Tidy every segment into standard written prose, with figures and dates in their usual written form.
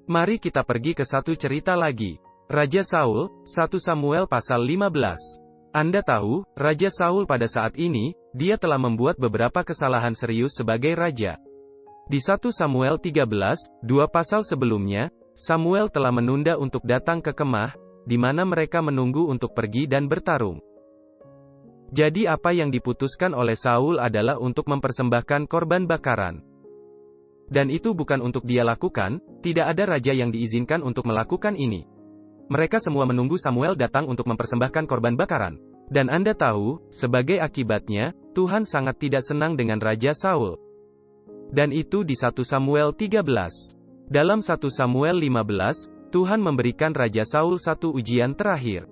Mari kita pergi ke satu cerita lagi. Raja Saul, 1 Samuel pasal 15. Anda tahu, Raja Saul pada saat ini, dia telah membuat beberapa kesalahan serius sebagai raja. Di 1 Samuel 13, 2 pasal sebelumnya, Samuel telah menunda untuk datang ke kemah, di mana mereka menunggu untuk pergi dan bertarung. Jadi apa yang diputuskan oleh Saul adalah untuk mempersembahkan korban bakaran. Dan itu bukan untuk dia lakukan, tidak ada raja yang diizinkan untuk melakukan ini. Mereka semua menunggu Samuel datang untuk mempersembahkan korban bakaran. Dan Anda tahu, sebagai akibatnya, Tuhan sangat tidak senang dengan Raja Saul. Dan itu di 1 Samuel 13. Dalam 1 Samuel 15, Tuhan memberikan Raja Saul satu ujian terakhir.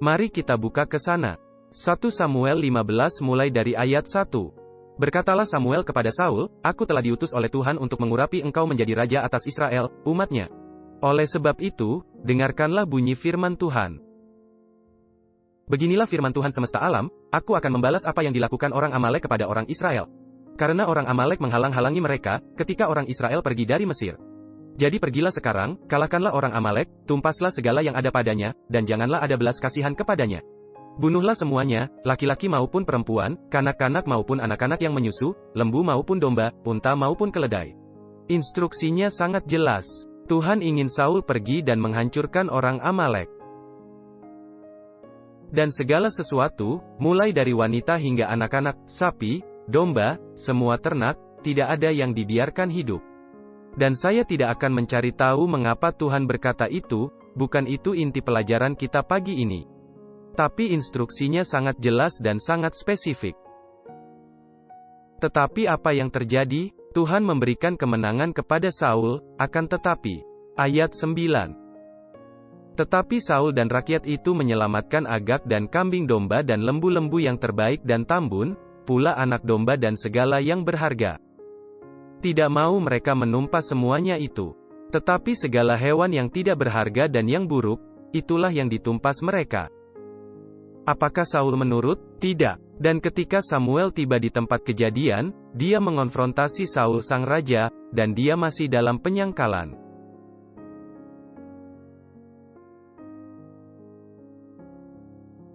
Mari kita buka ke sana. 1 Samuel 15 mulai dari ayat 1. Berkatalah Samuel kepada Saul, "Aku telah diutus oleh Tuhan untuk mengurapi engkau menjadi raja atas Israel, umatnya. Oleh sebab itu, dengarkanlah bunyi firman Tuhan. Beginilah firman Tuhan semesta alam, aku akan membalas apa yang dilakukan orang Amalek kepada orang Israel. Karena orang Amalek menghalang-halangi mereka, ketika orang Israel pergi dari Mesir. Jadi pergilah sekarang, kalahkanlah orang Amalek, tumpaslah segala yang ada padanya, dan janganlah ada belas kasihan kepadanya. Bunuhlah semuanya, laki-laki maupun perempuan, kanak-kanak maupun anak-anak yang menyusu, lembu maupun domba, unta maupun keledai." Instruksinya sangat jelas. Tuhan ingin Saul pergi dan menghancurkan orang Amalek. Dan segala sesuatu, mulai dari wanita hingga anak-anak, sapi, domba, semua ternak, tidak ada yang dibiarkan hidup. Dan saya tidak akan mencari tahu mengapa Tuhan berkata itu, bukan itu inti pelajaran kita pagi ini. Tapi instruksinya sangat jelas dan sangat spesifik. Tetapi apa yang terjadi? Tuhan memberikan kemenangan kepada Saul, akan tetapi. Ayat 9. Tetapi Saul dan rakyat itu menyelamatkan Agag dan kambing domba dan lembu-lembu yang terbaik dan tambun, pula anak domba dan segala yang berharga. Tidak mau mereka menumpas semuanya itu. Tetapi segala hewan yang tidak berharga dan yang buruk, itulah yang ditumpas mereka. Apakah Saul menurut? Tidak. Dan ketika Samuel tiba di tempat kejadian, dia mengonfrontasi Saul sang raja, dan dia masih dalam penyangkalan.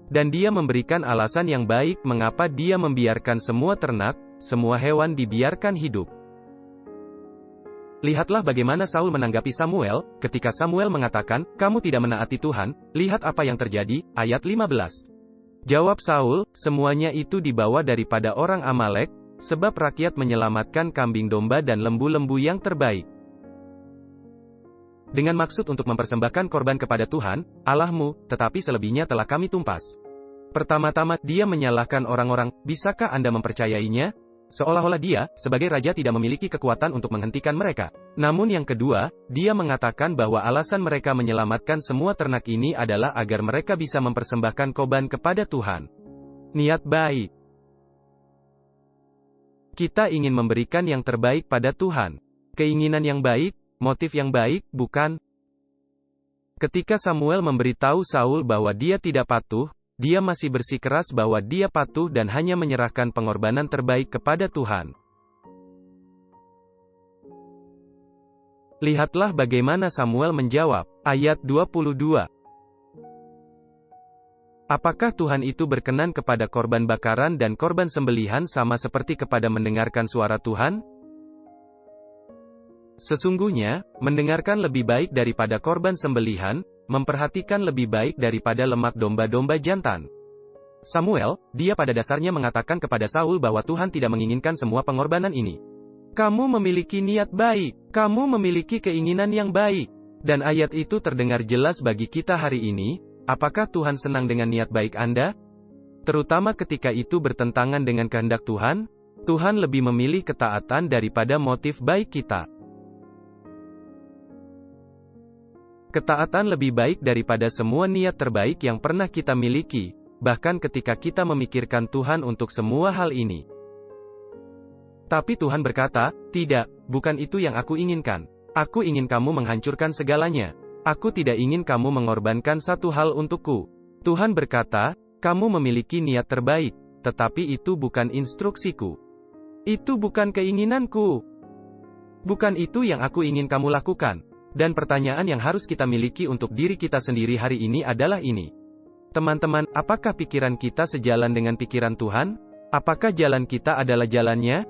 Dan dia memberikan alasan yang baik mengapa dia membiarkan semua ternak, semua hewan dibiarkan hidup. Lihatlah bagaimana Saul menanggapi Samuel, ketika Samuel mengatakan, "Kamu tidak menaati Tuhan." Lihat apa yang terjadi, ayat 15. Jawab Saul, "Semuanya itu dibawa daripada orang Amalek, sebab rakyat menyelamatkan kambing domba dan lembu-lembu yang terbaik. Dengan maksud untuk mempersembahkan korban kepada Tuhan, Allahmu, tetapi selebihnya telah kami tumpas." Pertama-tama, dia menyalahkan orang-orang, bisakah Anda mempercayainya? Seolah-olah dia, sebagai raja tidak memiliki kekuatan untuk menghentikan mereka. Namun yang kedua, dia mengatakan bahwa alasan mereka menyelamatkan semua ternak ini adalah agar mereka bisa mempersembahkan korban kepada Tuhan. Niat baik. Kita ingin memberikan yang terbaik pada Tuhan. Keinginan yang baik, motif yang baik, bukan? Ketika Samuel memberitahu Saul bahwa dia tidak patuh, dia masih bersikeras bahwa dia patuh dan hanya menyerahkan pengorbanan terbaik kepada Tuhan. Lihatlah bagaimana Samuel menjawab. Ayat 22. Apakah Tuhan itu berkenan kepada korban bakaran dan korban sembelihan sama seperti kepada mendengarkan suara Tuhan? Sesungguhnya, mendengarkan lebih baik daripada korban sembelihan, memperhatikan lebih baik daripada lemak domba-domba jantan. Samuel, dia pada dasarnya mengatakan kepada Saul bahwa Tuhan tidak menginginkan semua pengorbanan ini. Kamu memiliki niat baik, kamu memiliki keinginan yang baik. Dan ayat itu terdengar jelas bagi kita hari ini. Apakah Tuhan senang dengan niat baik Anda? Terutama ketika itu bertentangan dengan kehendak Tuhan? Tuhan lebih memilih ketaatan daripada motif baik kita. Ketaatan lebih baik daripada semua niat terbaik yang pernah kita miliki, bahkan ketika kita memikirkan Tuhan untuk semua hal ini. Tapi Tuhan berkata, "Tidak, bukan itu yang aku inginkan. Aku ingin kamu menghancurkan segalanya. Aku tidak ingin kamu mengorbankan satu hal untukku." Tuhan berkata, "Kamu memiliki niat terbaik, tetapi itu bukan instruksiku. Itu bukan keinginanku." Bukan itu yang aku ingin kamu lakukan. Dan pertanyaan yang harus kita miliki untuk diri kita sendiri hari ini adalah ini. Teman-teman, apakah pikiran kita sejalan dengan pikiran Tuhan? Apakah jalan kita adalah jalannya?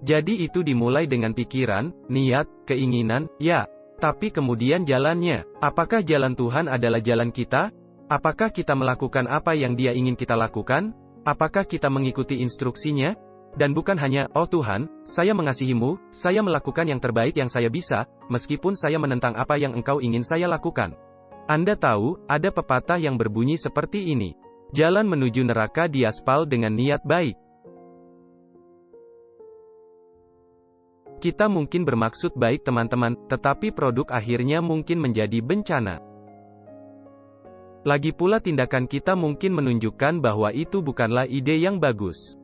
Jadi itu dimulai dengan pikiran, niat, keinginan, ya. Tapi kemudian jalannya. Apakah jalan Tuhan adalah jalan kita? Apakah kita melakukan apa yang Dia ingin kita lakukan? Apakah kita mengikuti instruksinya? Dan bukan hanya, oh Tuhan, saya mengasihimu, saya melakukan yang terbaik yang saya bisa, meskipun saya menentang apa yang Engkau ingin saya lakukan. Anda tahu, ada pepatah yang berbunyi seperti ini. Jalan menuju neraka diaspal dengan niat baik. Kita mungkin bermaksud baik teman-teman, tetapi produk akhirnya mungkin menjadi bencana. Lagi pula tindakan kita mungkin menunjukkan bahwa itu bukanlah ide yang bagus.